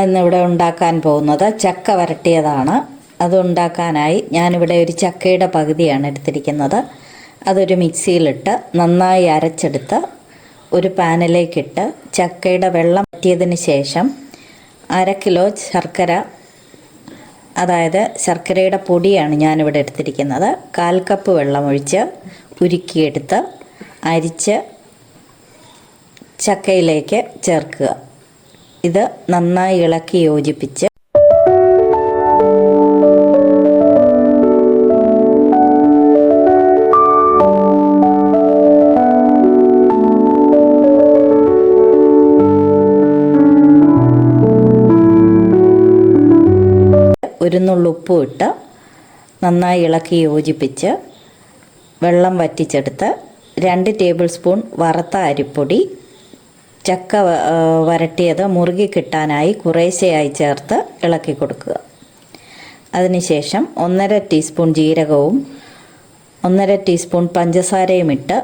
നമ്മളിന്നിവിടെ ഉണ്ടാക്കാൻ പോകുന്നത് ചക്ക വരട്ടിയതാണ്. അത് ഉണ്ടാക്കാനായി ഞാനിവിടെ ഒരു ചക്കയുടെ പകുതിയാണ് എടുത്തിരിക്കുന്നത്. അതൊരു മിക്സിയിലിട്ട് നന്നായി അരച്ചെടുത്ത് ഒരു പാനിലേക്കിട്ട് ചക്കയുടെ വെള്ളം വറ്റിയതിന് ശേഷം 1/2 കിലോ ശർക്കര, അതായത് ശർക്കരയുടെ പൊടിയാണ് ഞാനിവിടെ എടുത്തിരിക്കുന്നത്, 1/4 കപ്പ് വെള്ളമൊഴിച്ച് ഉരുക്കിയെടുത്ത് അരിച്ച് ചക്കയിലേക്ക് ചേർക്കുക. ഇത് നന്നായി ഇളക്കി യോജിപ്പിച്ച് ഒരു നുള്ളുപ്പും ഇട്ട് നന്നായി ഇളക്കി യോജിപ്പിച്ച് വെള്ളം വറ്റിച്ചെടുത്ത് 2 ടേബിൾ സ്പൂൺ വറുത്ത അരിപ്പൊടി ചക്ക വരട്ടിയത് മുറുകി കിട്ടാനായി കുറേശ്ശെയായി ചേർത്ത് ഇളക്കി കൊടുക്കുക. അതിനുശേഷം 1/2 ടീസ്പൂൺ ജീരകവും 1/2 ടീസ്പൂൺ പഞ്ചസാരയും ഇട്ട്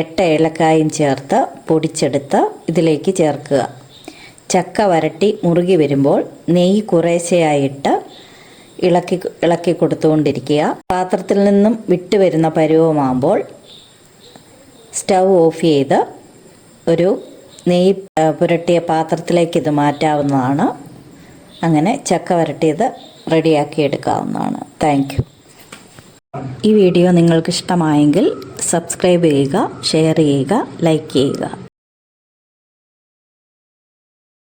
8 ഏലക്കായും ചേർത്ത് പൊടിച്ചെടുത്ത് ഇതിലേക്ക് ചേർക്കുക. ചക്ക വരട്ടി മുറുകി വരുമ്പോൾ നെയ്യ് കുറേശ്ശെയായിട്ട് ഇളക്കി കൊടുത്തുകൊണ്ടിരിക്കുക. പാത്രത്തിൽ നിന്നും വിട്ട് വരുന്ന പരുവമാകുമ്പോൾ സ്റ്റൗ ഓഫ് ചെയ്ത് ഒരു നെയ്യ് പുരട്ടിയ പാത്രത്തിലേക്ക് ഇത് മാറ്റാവുന്നതാണ്. അങ്ങനെ ചക്ക വരട്ടിയത് റെഡിയാക്കി എടുക്കാവുന്നതാണ്. Thank you. ഈ വീഡിയോ നിങ്ങൾക്ക് ഇഷ്ടമായെങ്കിൽ സബ്സ്ക്രൈബ് ചെയ്യുക, ഷെയർ ചെയ്യുക, ലൈക്ക് ചെയ്യുക.